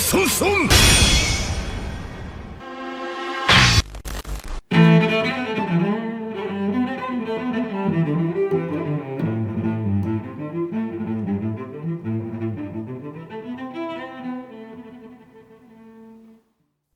Son son!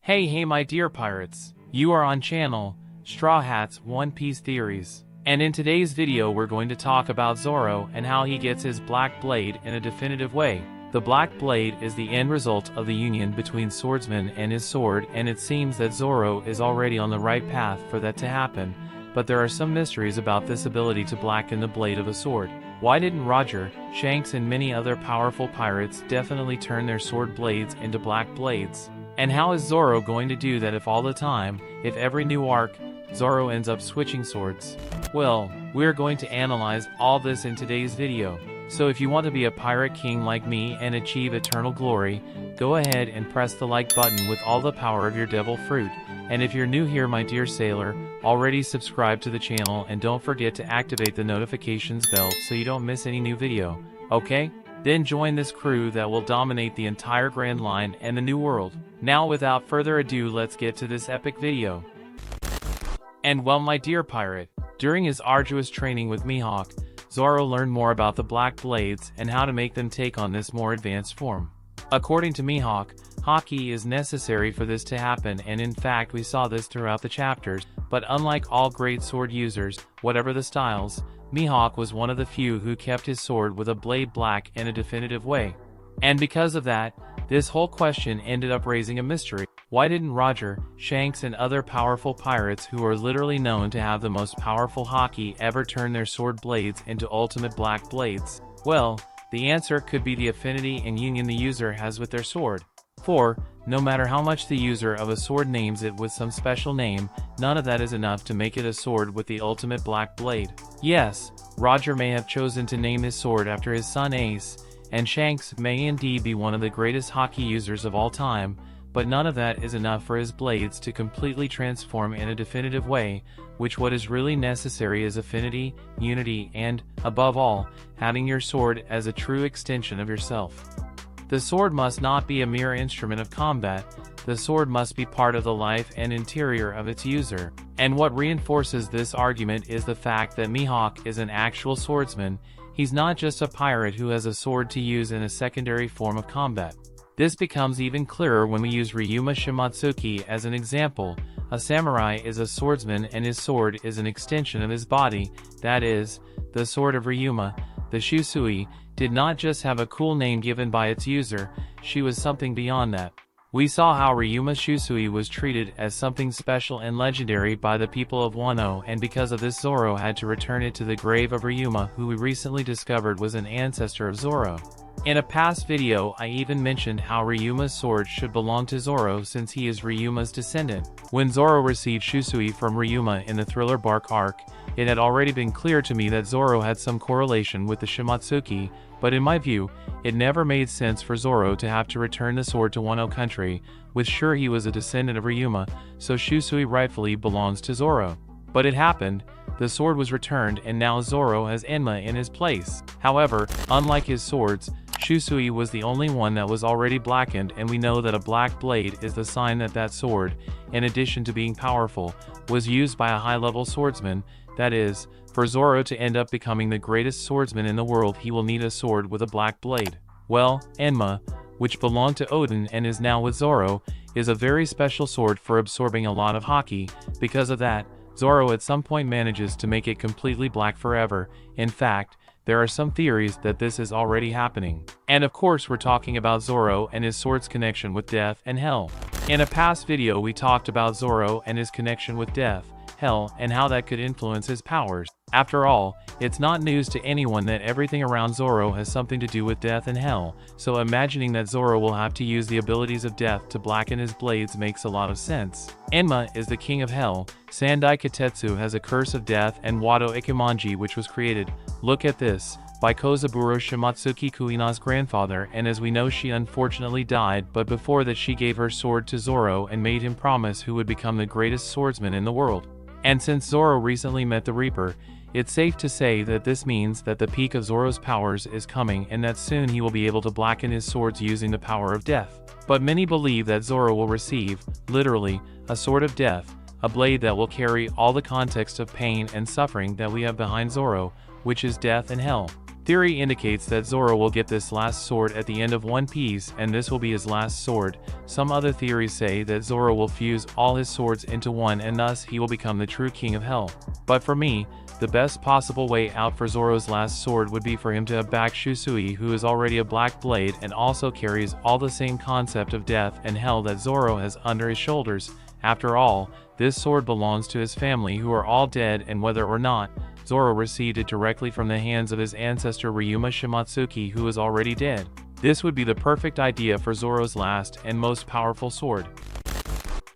Hey my dear pirates, you are on channel Straw Hat's One Piece Theories. And in today's video we're going to talk about Zoro and how he gets his black blade in a definitive way. The black blade is the end result of the union between swordsman and his sword, and it seems that Zoro is already on the right path for that to happen, but there are some mysteries about this ability to blacken the blade of a sword. Why didn't Roger, Shanks and many other powerful pirates definitely turn their sword blades into black blades? And how is Zoro going to do that if all the time, if every new arc, Zoro ends up switching swords? Well, we're going to analyze all this in today's video. So if you want to be a pirate king like me and achieve eternal glory, go ahead and press the like button with all the power of your devil fruit. And if you're new here my dear sailor, already subscribe to the channel and don't forget to activate the notifications bell so you don't miss any new video, okay? Then join this crew that will dominate the entire Grand Line and the New World. Now without further ado, let's get to this epic video. And well my dear pirate, during his arduous training with Mihawk, Zoro learned more about the black blades and how to make them take on this more advanced form. According to Mihawk, Haki is necessary for this to happen, and in fact we saw this throughout the chapters, but unlike all great sword users, whatever the styles, Mihawk was one of the few who kept his sword with a blade black in a definitive way. And because of that, this whole question ended up raising a mystery. Why didn't Roger, Shanks and other powerful pirates who are literally known to have the most powerful Haki ever turn their sword blades into ultimate black blades? Well, the answer could be the affinity and union the user has with their sword. For, no matter how much the user of a sword names it with some special name, none of that is enough to make it a sword with the ultimate black blade. Yes, Roger may have chosen to name his sword after his son Ace, and Shanks may indeed be one of the greatest Haki users of all time, but none of that is enough for his blades to completely transform in a definitive way, which what is really necessary is affinity, unity, and, above all, having your sword as a true extension of yourself. The sword must not be a mere instrument of combat, the sword must be part of the life and interior of its user. And what reinforces this argument is the fact that Mihawk is an actual swordsman. He's not just a pirate who has a sword to use in a secondary form of combat. This becomes even clearer when we use Ryuma Shimatsuki as an example. A samurai is a swordsman and his sword is an extension of his body, that is, the sword of Ryuma, the Shusui, did not just have a cool name given by its user, she was something beyond that. We saw how Ryuma Shusui was treated as something special and legendary by the people of Wano, and because of this Zoro had to return it to the grave of Ryuma, who we recently discovered was an ancestor of Zoro. In a past video I even mentioned how Ryuma's sword should belong to Zoro since he is Ryuma's descendant. When Zoro received Shusui from Ryuma in the Thriller Bark arc, it had already been clear to me that Zoro had some correlation with the Shimatsuki, but in my view, it never made sense for Zoro to have to return the sword to Wano country, with sure he was a descendant of Ryuma, so Shusui rightfully belongs to Zoro. But it happened, the sword was returned and now Zoro has Enma in his place. However, unlike his swords, Shusui was the only one that was already blackened, and we know that a black blade is the sign that that sword, in addition to being powerful, was used by a high-level swordsman. That is, for Zoro to end up becoming the greatest swordsman in the world, he will need a sword with a black blade. Well, Enma, which belonged to Odin and is now with Zoro, is a very special sword for absorbing a lot of Haki. Because of that, Zoro at some point manages to make it completely black forever. In fact, there are some theories that this is already happening. And of course we're talking about Zoro and his sword's connection with death and hell. In a past video we talked about Zoro and his connection with death, hell, and how that could influence his powers. After all, it's not news to anyone that everything around Zoro has something to do with death and hell, so imagining that Zoro will have to use the abilities of death to blacken his blades makes a lot of sense. Enma is the king of hell, Sandai Katetsu has a curse of death, and Wado Ikimonji, which was created, look at this, by Kozaburo Shimatsuki Kuina's grandfather, and as we know she unfortunately died, but before that she gave her sword to Zoro and made him promise who would become the greatest swordsman in the world. And since Zoro recently met the Reaper, It's safe to say that this means that the peak of Zoro's powers is coming and that soon he will be able to blacken his swords using the power of death. But many believe that Zoro will receive, literally, a sword of death, a blade that will carry all the context of pain and suffering that we have behind Zoro, which is death and hell. Theory indicates that Zoro will get this last sword at the end of One Piece and this will be his last sword. Some other theories say that Zoro will fuse all his swords into one and thus he will become the true king of hell. But for me, the best possible way out for Zoro's last sword would be for him to aback Shusui, who is already a black blade and also carries all the same concept of death and hell that Zoro has under his shoulders. After all, this sword belongs to his family who are all dead, and whether or not Zoro received it directly from the hands of his ancestor Ryuma Shimatsuki, who is already dead, this would be the perfect idea for Zoro's last and most powerful sword.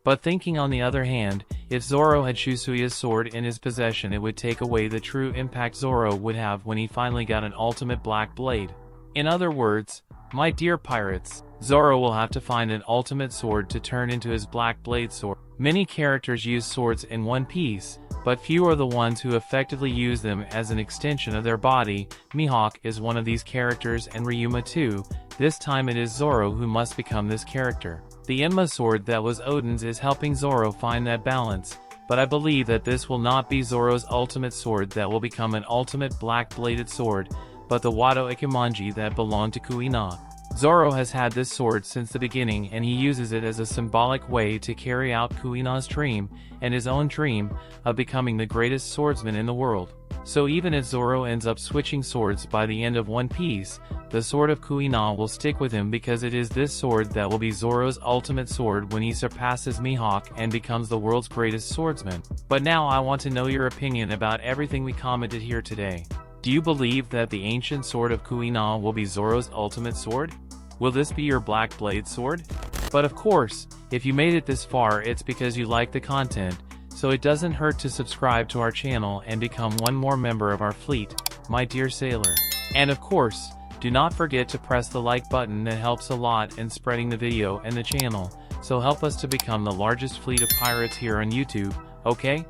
But thinking on the other hand, if Zoro had Shusui's sword in his possession, it would take away the true impact Zoro would have when he finally got an ultimate black blade. In other words, my dear pirates, Zoro will have to find an ultimate sword to turn into his black blade sword. Many characters use swords in One Piece, but few are the ones who effectively use them as an extension of their body. Mihawk is one of these characters and Ryuma too. This time it is Zoro who must become this character. The Enma sword that was Odin's is helping Zoro find that balance, but I believe that this will not be Zoro's ultimate sword that will become an ultimate black-bladed sword, but the Wado Ikimonji that belonged to Kuina. Zoro has had this sword since the beginning and he uses it as a symbolic way to carry out Kuina's dream, and his own dream, of becoming the greatest swordsman in the world. So even if Zoro ends up switching swords by the end of One Piece, the sword of Kuina will stick with him because it is this sword that will be Zoro's ultimate sword when he surpasses Mihawk and becomes the world's greatest swordsman. But now I want to know your opinion about everything we commented here today. Do you believe that the ancient sword of Kuina will be Zoro's ultimate sword? Will this be your black blade sword? But of course, if you made it this far, it's because you like the content, so it doesn't hurt to subscribe to our channel and become one more member of our fleet, my dear sailor. And of course, do not forget to press the like button, that helps a lot in spreading the video and the channel, so help us to become the largest fleet of pirates here on YouTube, okay?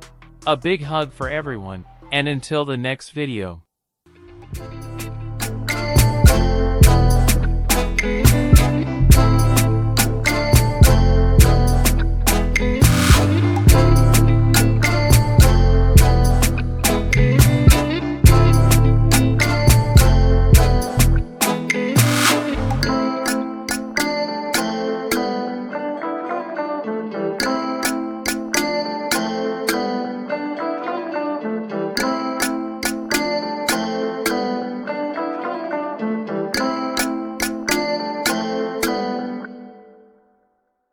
A big hug for everyone, and until the next video.